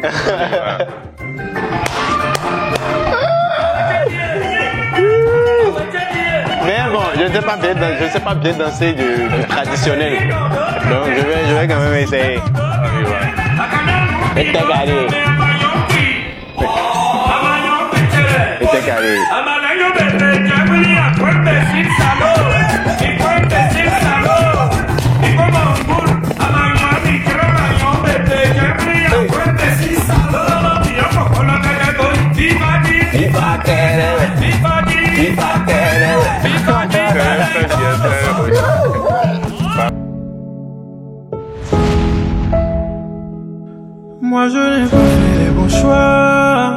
Mais bon, je ne sais pas bien danser du traditionnel. Donc je vais quand même essayer. Este carré. Moi je n'ai pas fait les bons choix,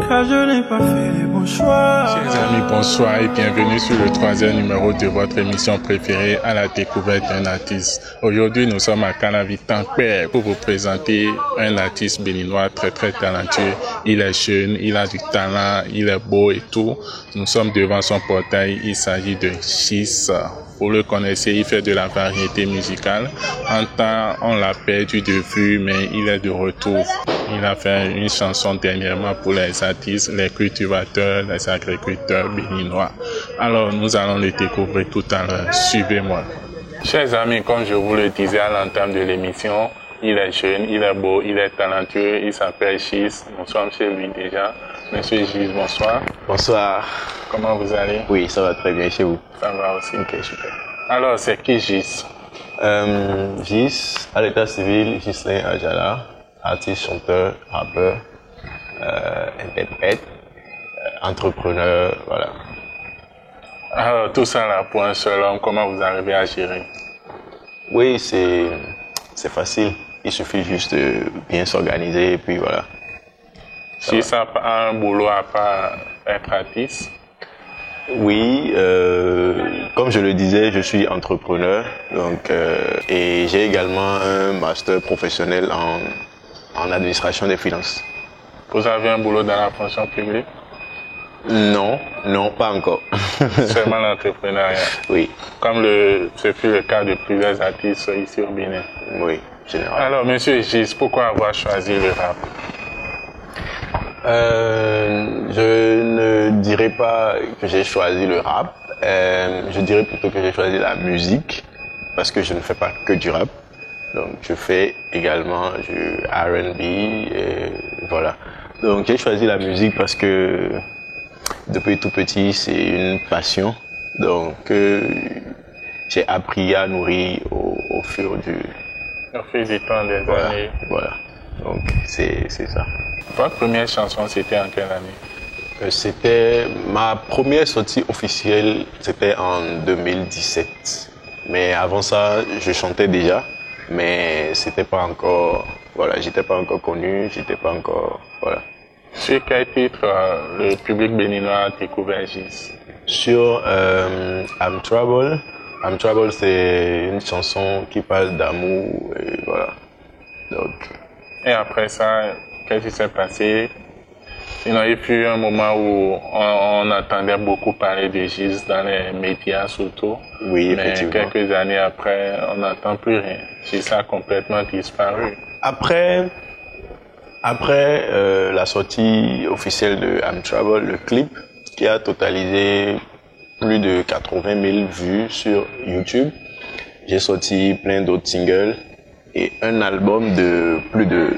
car je n'ai pas fait les bons choix. Chers amis, bonsoir et bienvenue sur le 3e numéro de votre émission préférée à la découverte d'un artiste. Aujourd'hui, nous sommes à Canavi-Tampere pour vous présenter un artiste béninois très talentueux. Il est jeune, il a du talent, il est beau et tout. Nous sommes devant son portail, il s'agit de Gis. Vous le connaissez, il fait de la variété musicale. En temps, on l'a perdu de vue, mais il est de retour. Il a fait une chanson dernièrement pour les artistes, les cultivateurs, les agriculteurs béninois. Alors, nous allons le découvrir tout à l'heure. Suivez-moi. Chers amis, comme je vous le disais à l'entame de l'émission, il est jeune, il est beau, il est talentueux, il s'appelle Gis. Nous sommes chez lui déjà. Monsieur Gis, bonsoir. Bonsoir. Comment vous allez? Oui, ça va très bien chez vous. Ça va aussi. Ok, super. Alors, c'est qui Gis? Gis, à l'état civil, Ghislain Ajala, artiste, chanteur, rappeur, interprète, entrepreneur, voilà. Alors, tout ça là, pour un seul homme, comment vous arrivez à gérer? Oui, c'est facile. Il suffit juste de bien s'organiser et puis voilà. Si ça a un boulot à part être artiste? Oui, comme je le disais, je suis entrepreneur, donc et j'ai également un master professionnel en administration des finances. Vous avez un boulot dans la fonction publique? Non, pas encore. Seulement l'entrepreneuriat? Oui. Comme ce fut le cas de plusieurs artistes ici au Bénin? Oui, généralement. Alors, monsieur Gis, pourquoi avoir choisi le rap? Je ne dirais pas que j'ai choisi le rap, je dirais plutôt que j'ai choisi la musique, parce que je ne fais pas que du rap, donc je fais également du R&B, et voilà. Donc j'ai choisi la musique parce que depuis tout petit c'est une passion, donc j'ai appris à nourrir au fil du temps des années. Voilà, donc c'est ça. Votre première chanson, c'était en quelle année? C'était ma première sortie officielle, c'était en 2017. Mais avant ça, je chantais déjà, mais c'était pas encore, voilà, j'étais pas encore connu, j'étais pas encore, voilà. Sur quel titre le public béninois a découvert Gis? Sur I'm Trouble. I'm Trouble, c'est une chanson qui parle d'amour, et voilà. Donc. Et après ça, qu'est-ce qui s'est passé? Il y a eu un moment où on entendait beaucoup parler de Gis dans les médias surtout. Oui, effectivement. Mais quelques années après, on n'entend plus rien. Gis a complètement disparu. Après la sortie officielle de I'm Trouble, le clip qui a totalisé plus de 80 000 vues sur YouTube, j'ai sorti plein d'autres singles et un album de plus de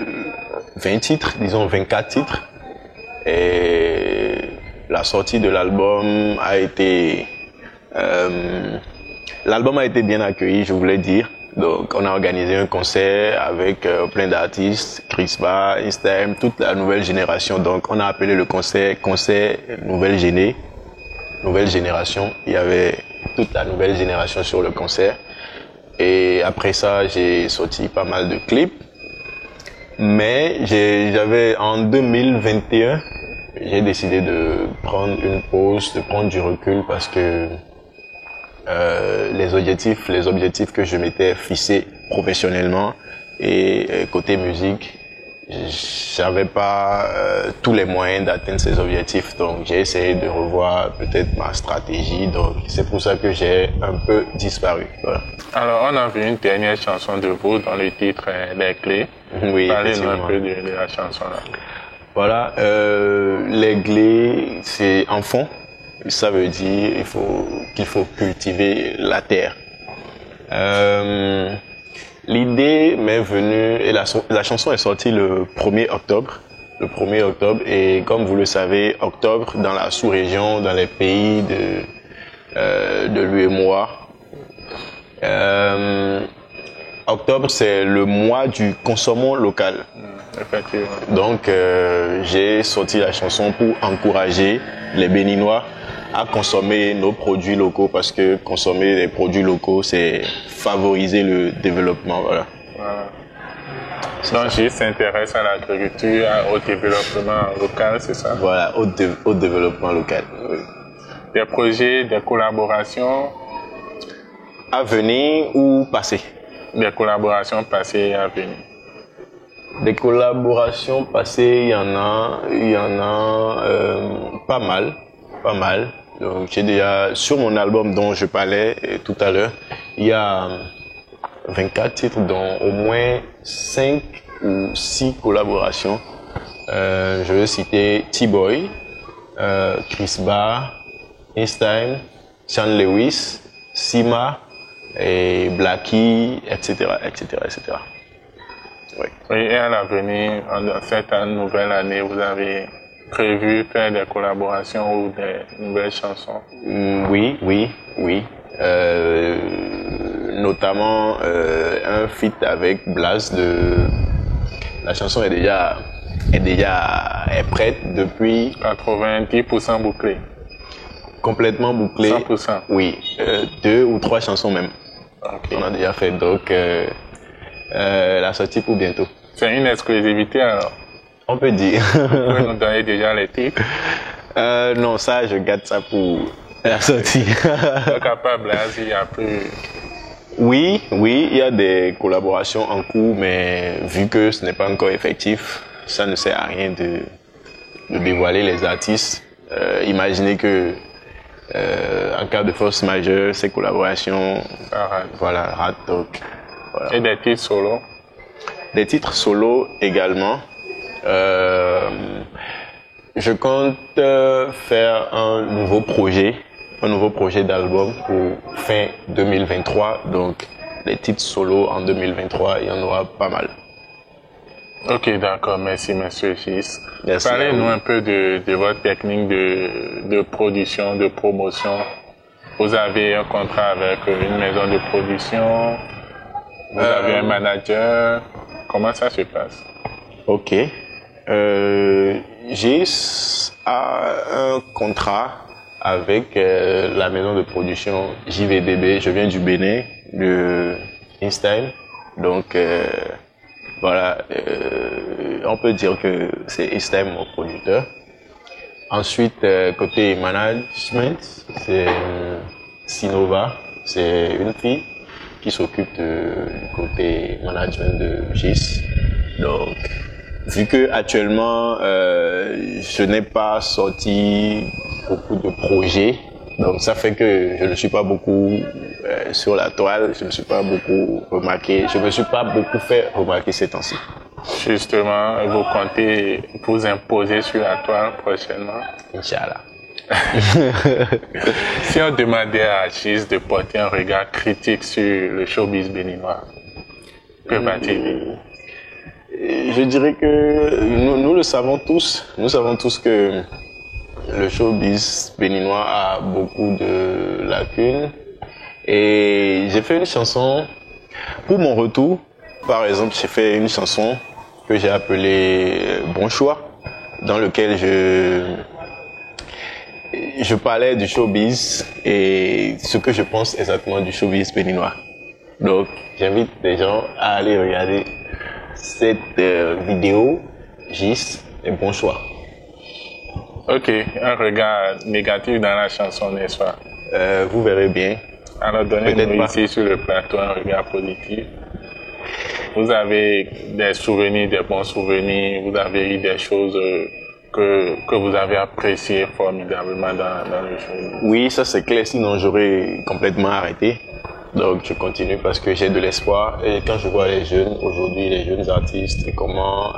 20 titres, disons 24 titres. Et la sortie de l'album a été bien accueilli, je voulais dire. Donc on a organisé un concert avec plein d'artistes, Chris Ba, Instagram, toute la nouvelle génération. Donc on a appelé le concert Nouvelle Génération. Il y avait toute la nouvelle génération sur le concert. Et après ça, j'ai sorti pas mal de clips. Mais j'avais en 2021, j'ai décidé de prendre une pause, de prendre du recul parce que les objectifs que je m'étais fixés professionnellement et côté musique, j'avais pas tous les moyens d'atteindre ces objectifs. Donc, j'ai essayé de revoir peut-être ma stratégie. Donc, c'est pour ça que j'ai un peu disparu. Voilà. Alors, on a vu une dernière chanson de vous dans le titre Les Clés. Oui, parlez-nous un peu de la chanson là. Voilà, les clés, c'est en fond. Ça veut dire qu'il faut cultiver la terre. L'idée m'est venue et la chanson est sortie le 1er octobre. Le 1er octobre, et comme vous le savez, octobre dans la sous-région, dans les pays de l'UEMOA, octobre c'est le mois du consommons local. Effectivement. Donc j'ai sorti la chanson pour encourager les Béninois à consommer nos produits locaux, parce que consommer les produits locaux, c'est favoriser le développement. Voilà. Donc, Gis s'intéresse à l'agriculture, au développement local, c'est ça? Voilà, au développement local. Oui. Des projets, des collaborations à venir ou passées? Des collaborations passées et à venir. Des collaborations passées, il y en a pas mal. Donc, j'ai déjà, sur mon album dont je parlais tout à l'heure, il y a 24 titres, dont au moins 5 ou 6 collaborations. Je vais citer T-Boy, Chris Barr, Einstein, Sean Lewis, Sima, et Blackie, etc. Oui. Et à l'avenir, dans cette nouvelle année, vous avez prévu faire des collaborations ou des nouvelles chansons? Oui. Notamment un feat avec Blas la chanson est prête depuis 90% bouclée. Complètement bouclée. 100%. Oui, 2 ou 3 chansons même. Okay. On a déjà fait, donc la sortie pour bientôt. C'est une exclusivité alors? On peut dire. Vous pouvez nous donner déjà les titres? Non, ça, je garde ça pour la sortie. Donc à part Blas, il y a plus... Oui, il y a des collaborations en cours, mais vu que ce n'est pas encore effectif, ça ne sert à rien de dévoiler les artistes. Imaginez que en cas de force majeure, ces collaborations ratent. Donc, voilà. Et des titres solo? Des titres solo également. Je compte faire un nouveau projet d'album pour fin 2023. Donc, les titres solo en 2023, il y en aura pas mal. Ok, d'accord. Merci, monsieur Gis. Merci. Parlez-nous un peu de votre technique de production, de promotion. Vous avez un contrat avec une maison de production, vous avez un manager. Comment ça se passe? Ok. Gis a un contrat avec la maison de production JVDB. Je viens du Bénin, de Einstein. Donc, voilà, on peut dire que c'est Einstein mon producteur. Ensuite, côté management, c'est Sinova. C'est une fille qui s'occupe du côté management de Gis. Donc, vu que actuellement, je n'ai pas sorti beaucoup de projets, donc ça fait que je ne suis pas beaucoup sur la toile, je ne me suis pas beaucoup remarqué, je me suis pas beaucoup fait remarquer ces temps-ci. Justement, vous comptez vous imposer sur la toile prochainement? Inch'Allah. Si on demandait à Gis de porter un regard critique sur le showbiz béninois, que va-t-il dire? Je dirais que nous le savons tous. Nous savons tous que le showbiz béninois a beaucoup de lacunes. Et j'ai fait une chanson pour mon retour. Par exemple, j'ai fait une chanson que j'ai appelée Bon Choix, dans lequel je parlais du showbiz et ce que je pense exactement du showbiz béninois. Donc, j'invite les gens à aller regarder cette vidéo, Gis et Bon Choix. Ok, un regard négatif dans la chanson, n'est-ce pas? Vous verrez bien. Alors, donnez-nous ici sur le plateau un regard positif. vous avez des souvenirs, des bons souvenirs, vous avez eu des choses que vous avez appréciées formidablement dans le jeu? Oui, ça c'est clair, sinon j'aurais complètement arrêté. Donc je continue parce que j'ai de l'espoir. Et quand je vois les jeunes, aujourd'hui, les jeunes artistes, et comment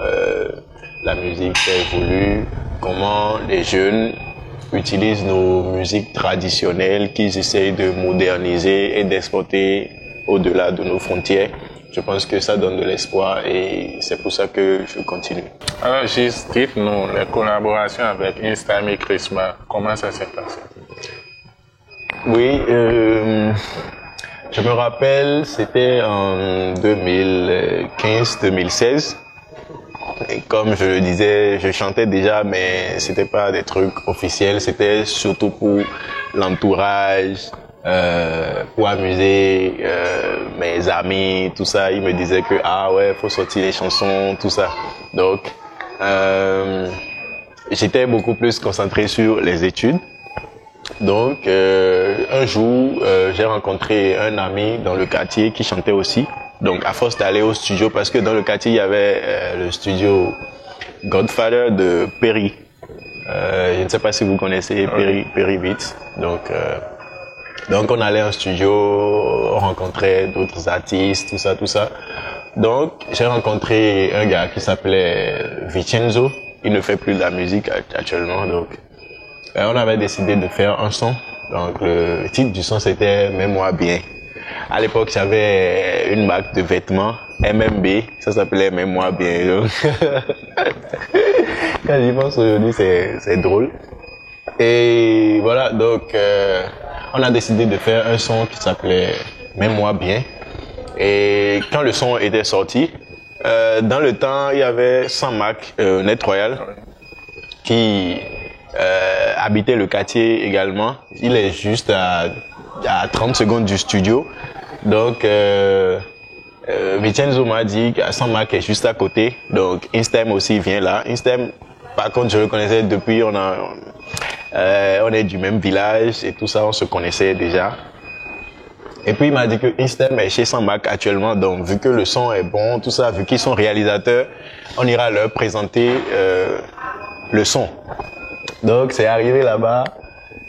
la musique évolue, comment les jeunes utilisent nos musiques traditionnelles, qu'ils essayent de moderniser et d'exporter au-delà de nos frontières. Je pense que ça donne de l'espoir et c'est pour ça que je continue. Alors, juste dites-nous, les collaborations avec Instagram et Chrisma, comment ça s'est passé? Oui, je me rappelle, c'était en 2015-2016. Et comme je le disais, je chantais déjà, mais c'était pas des trucs officiels, c'était surtout pour l'entourage. Pour amuser mes amis, tout ça, ils me disaient que ah ouais, faut sortir les chansons, tout ça. Donc j'étais beaucoup plus concentré sur les études. Donc un jour, j'ai rencontré un ami dans le quartier qui chantait aussi. Donc à force d'aller au studio, parce que dans le quartier il y avait le studio Godfather de Perry. Je ne sais pas si vous connaissez Perry Beats. Donc on allait en studio, on rencontrait d'autres artistes, tout ça. Donc j'ai rencontré un gars qui s'appelait Vincenzo. Il ne fait plus de la musique actuellement. Donc on avait décidé de faire un son. Donc le titre du son c'était Mets-moi bien. À l'époque j'avais une marque de vêtements MMB, ça s'appelait Mets-moi bien. Donc quand j'y pense aujourd'hui c'est drôle. Et voilà, donc on a décidé de faire un son qui s'appelait Mets-moi bien. Et quand le son était sorti, dans le temps, il y avait Saint-Marc, Net Royal, qui habitait le quartier également. Il est juste à 30 secondes du studio. Donc, Vincenzo m'a dit que Saint-Marc est juste à côté. Donc, Instem aussi vient là. Instem, par contre, je le connaissais depuis, on est du même village et tout ça, on se connaissait déjà. Et puis il m'a dit que Instem est chez Saint-Marc actuellement, donc vu que le son est bon, tout ça, vu qu'ils sont réalisateurs, on ira leur présenter le son. Donc c'est arrivé là-bas,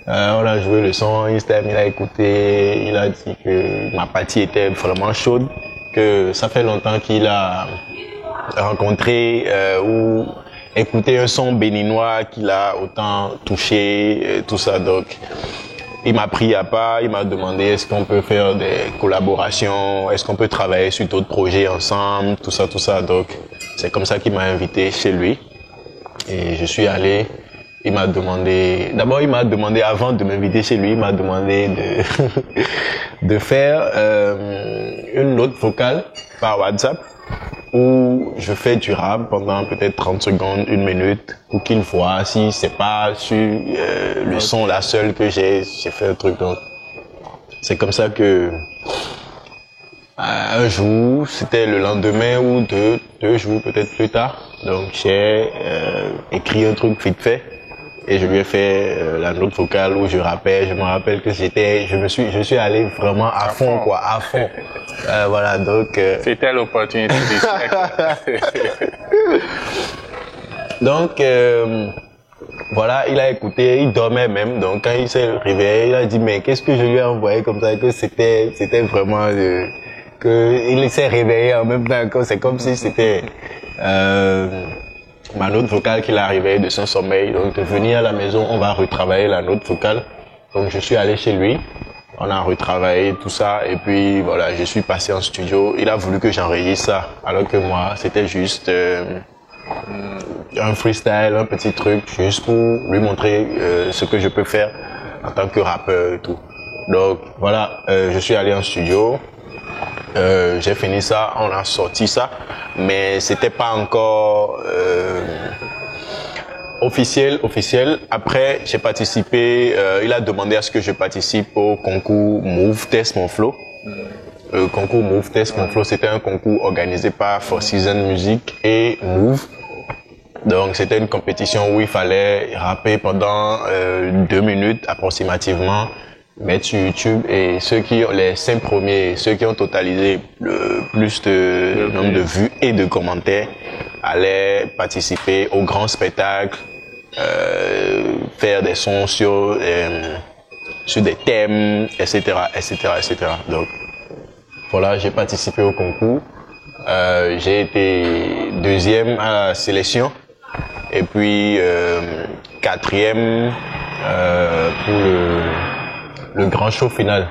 on a joué le son, Instem il a écouté, il a dit que ma partie était vraiment chaude, que ça fait longtemps qu'il a rencontré ou écouté un son béninois qu'il a autant touché, tout ça. Donc il m'a pris à part, il m'a demandé est-ce qu'on peut faire des collaborations, est-ce qu'on peut travailler sur d'autres projets ensemble, tout ça. Donc c'est comme ça qu'il m'a invité chez lui. Et je suis allé, il m'a demandé, d'abord il m'a demandé avant de m'inviter chez lui, il m'a demandé de faire une note vocale par WhatsApp où je fais du rap pendant peut-être 30 secondes, 1 minute, pour qu'il voit si c'est pas sur le son la seule que j'ai fait un truc. Donc c'est comme ça que un jour, c'était le lendemain ou deux jours peut-être plus tard, donc j'ai écrit un truc vite fait et je lui ai fait la note vocale où je rappelle. Je me rappelle que je suis allé vraiment à fond quoi, à fond. Voilà, donc c'était l'opportunité du siècle. Donc voilà, il a écouté, il dormait même, donc quand il s'est réveillé, il a dit mais qu'est-ce que je lui ai envoyé comme ça, que c'était vraiment que il s'est réveillé en même temps, que c'est comme si c'était ma note vocale qu'il a réveillée de son sommeil. Donc de venir à la maison, on va retravailler la note vocale. Donc je suis allé chez lui, on a retravaillé tout ça et puis voilà, je suis passé en studio. Il a voulu que j'enregistre ça, alors que moi c'était juste un freestyle, un petit truc, juste pour lui montrer ce que je peux faire en tant que rappeur et tout. Donc voilà, je suis allé en studio, j'ai fini ça, on a sorti ça, mais c'était pas encore officiel. Après, j'ai participé, il a demandé à ce que je participe au concours Move Test Mon Flow. Le concours Move Test Mon Flow, c'était un concours organisé par Four Seasons Music et Move. Donc c'était une compétition où il fallait rapper pendant 2 minutes approximativement mettre sur YouTube et les 5 premiers, ceux qui ont totalisé le plus de nombre de vues et de commentaires allaient participer au grand spectacle, faire des sons sur des thèmes, etc., etc., etc. Donc, voilà, j'ai participé au concours. J'ai été 2e à la sélection et puis 4e pour le grand show final.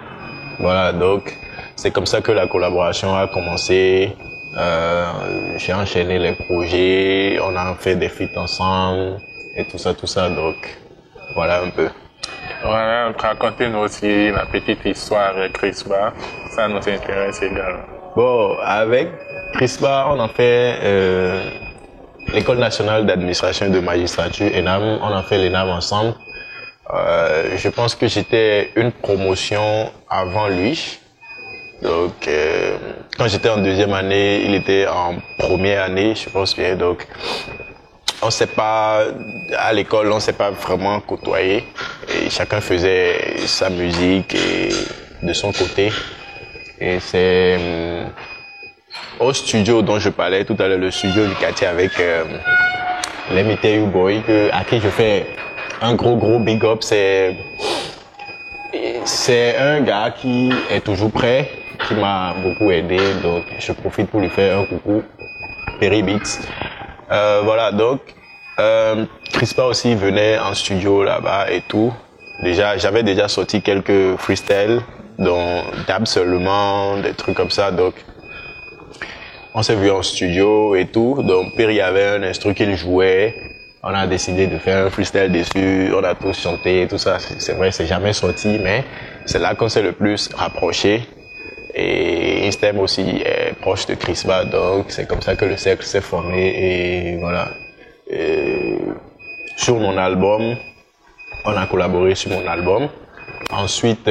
Voilà, donc c'est comme ça que la collaboration a commencé. J'ai enchaîné les projets, on a fait des feats ensemble et tout ça. Donc voilà un peu. Voilà, racontez-nous aussi la petite histoire avec Crispa, ça nous intéresse également. Bon, avec Crispa, on a fait l'École nationale d'administration et de magistrature, ENAM, on a fait l'ENAM ensemble. Je pense que j'étais une promotion avant lui. Donc, quand j'étais en 2e année, il était en 1re année, je pense bien. Donc, on s'est pas, à l'école, on s'est pas vraiment côtoyé. Et chacun faisait sa musique et de son côté. Et c'est au studio dont je parlais tout à l'heure, le studio du quartier avec l'MITU Boy, à qui je fais un gros big up. C'est un gars qui est toujours prêt, qui m'a beaucoup aidé, donc je profite pour lui faire un coucou. Perry Beats. Voilà, donc Crispa aussi venait en studio là-bas et tout. J'avais déjà sorti quelques freestyles, dont Dab seulement, des trucs comme ça, donc on s'est vu en studio et tout. Donc Perry avait un instru qu'il jouait. On a décidé de faire un freestyle dessus, on a tous chanté, tout ça. C'est vrai, c'est jamais sorti, mais c'est là qu'on s'est le plus rapproché. Et Instem aussi est proche de Crispa, donc c'est comme ça que le cercle s'est formé. Et voilà. Sur mon album, on a collaboré sur mon album. Ensuite,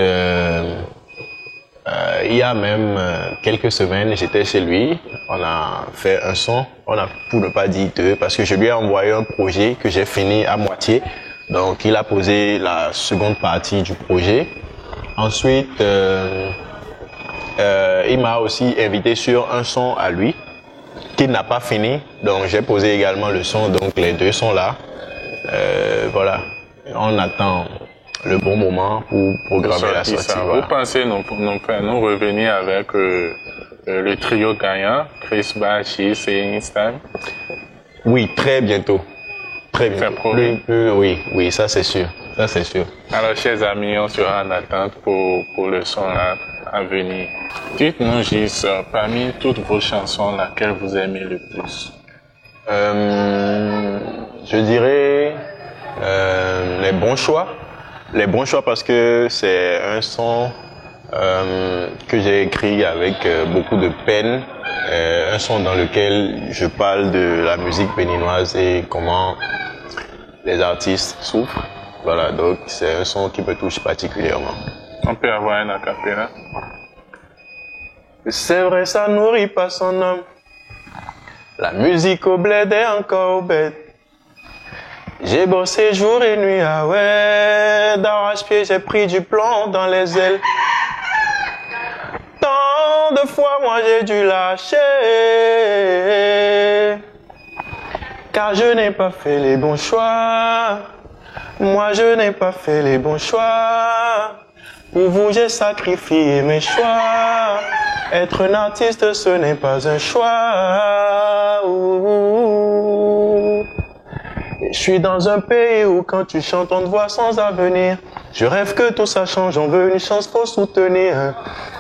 il y a même quelques semaines, j'étais chez lui, on a fait un son, pour ne pas dire deux, parce que je lui ai envoyé un projet que j'ai fini à moitié. Donc il a posé la seconde partie du projet. Ensuite, il m'a aussi invité sur un son à lui, qu'il n'a pas fini. Donc j'ai posé également le son, donc les deux sont là. Voilà, on attend le bon moment pour programmer la sortie. Voilà. Vous pensez nous revenir avec le trio gagnant, Crispa, Chiss et Instem? Oui, très bientôt. Très bientôt. Oui, ça c'est sûr. Ça c'est sûr. Alors, chers amis, on sera en attente pour le son à venir. Dites-nous, Chiss, parmi toutes vos chansons, laquelle vous aimez le plus? Je dirais les bons choix. Les bons choix parce que c'est un son que j'ai écrit avec beaucoup de peine. Un son dans lequel je parle de la musique béninoise et comment les artistes souffrent. Voilà, donc c'est un son qui me touche particulièrement. On peut avoir un acapella? C'est vrai, ça nourrit pas son homme. La musique au bled est encore bête. J'ai bossé jour et nuit, ah ouais. D'arrache-pied, j'ai pris du plomb dans les ailes. Tant de fois, moi, j'ai dû lâcher. Car je n'ai pas fait les bons choix. Moi, je n'ai pas fait les bons choix. Pour vous, j'ai sacrifié mes choix. Être un artiste, ce n'est pas un choix. Je suis dans un pays où quand tu chantes, on te voit sans avenir. Je rêve que tout ça change, on veut une chance pour soutenir.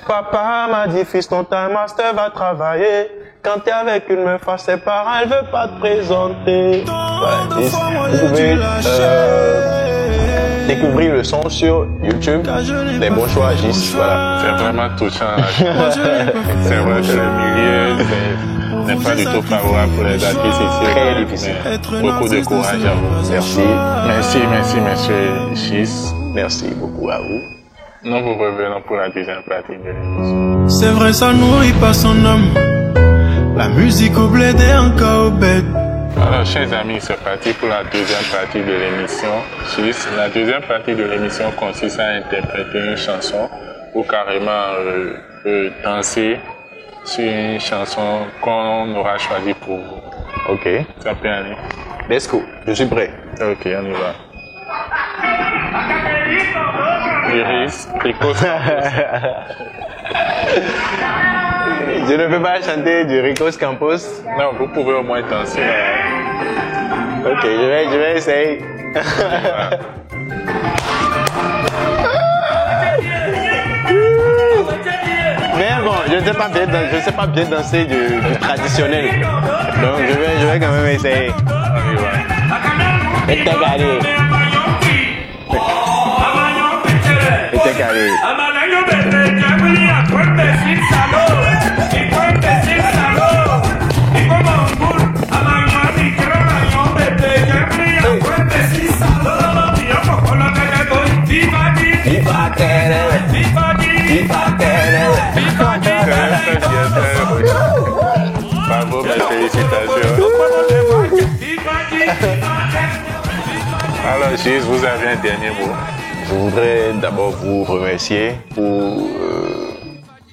Papa m'a dit, fils, ton master va travailler. Quand t'es avec une meuf à ses parents, elle veut pas te présenter. Voilà, vous pouvez découvrir le son sur YouTube. Les bons choix agissent. Voilà. C'est vraiment touchant. C'est vrai que le milieu n'est pas du tout favorable pour les artistes ici. Très difficile. Beaucoup de courage à vous. Merci. Merci, monsieur Chiss. Merci beaucoup à vous. Nous vous revenons pour la deuxième partie de l'émission. C'est vrai, ça nourrit pas son homme. La musique au bled est encore bête. Alors, chers amis, c'est parti pour la deuxième partie de l'émission. La deuxième partie de l'émission consiste à interpréter une chanson ou carrément danser sur une chanson qu'on aura choisie pour vous. Ok. Ça peut aller. Let's go. Je suis prêt. Ok, on y va. Iris, Rico. Je ne peux pas chanter du Ricos Campos. Non, vous pouvez au moins danser. Ok, je vais essayer. Mais bon, je ne sais pas bien danser du traditionnel. Donc je vais quand même essayer. On y va. Este carré. Bravo, mes félicitations. Alors, Gilles, vous avez un dernier mot. Je voudrais d'abord vous remercier pour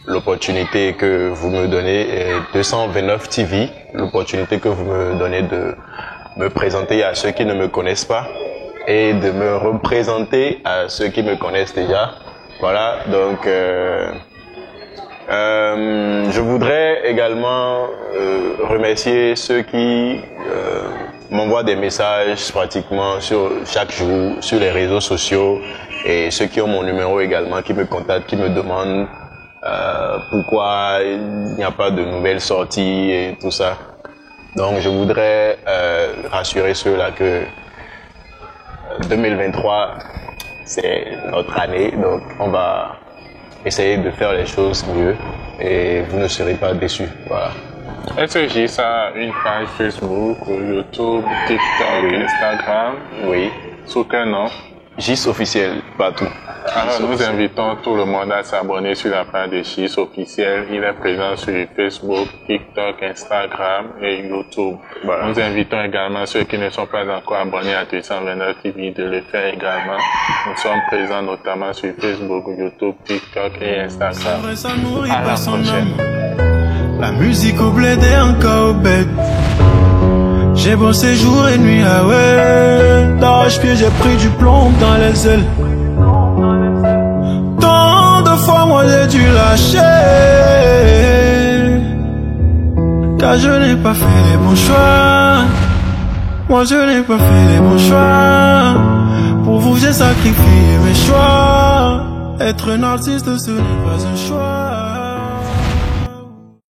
l'opportunité que vous me donnez, 229 TV, l'opportunité que vous me donnez de me présenter à ceux qui ne me connaissent pas et de me représenter à ceux qui me connaissent déjà. Voilà, donc je voudrais également remercier ceux qui m'envoient des messages pratiquement chaque jour sur les réseaux sociaux et ceux qui ont mon numéro également, qui me contactent, qui me demandent pourquoi il n'y a pas de nouvelles sorties et tout ça. Donc je voudrais rassurer ceux-là que 2023 c'est notre année, donc on va essayer de faire les choses mieux et vous ne serez pas déçus. Voilà. Est-ce que Gilles a une page Facebook, YouTube, TikTok, Oui. Instagram? Oui. Sous quel nom? GIS officiel, partout. Alors, nous invitons tout le monde à s'abonner sur la page de GIS officiel. Il est présent sur Facebook, TikTok, Instagram et YouTube. Voilà. Nous invitons également ceux qui ne sont pas encore abonnés à 229 TV de le faire également. Nous sommes présents notamment sur Facebook, YouTube, TikTok et Instagram. Ça nourrit À la pas son prochaine. âme. La musique au bled est encore bête. J'ai bossé jour et nuit, ah ouais. D'arrache-pied, j'ai pris du plomb dans les ailes. Tant de fois, moi j'ai dû lâcher. Car je n'ai pas fait les bons choix. Moi je n'ai pas fait les bons choix. Pour vous, j'ai sacrifié mes choix. Être un artiste, ce n'est pas un choix.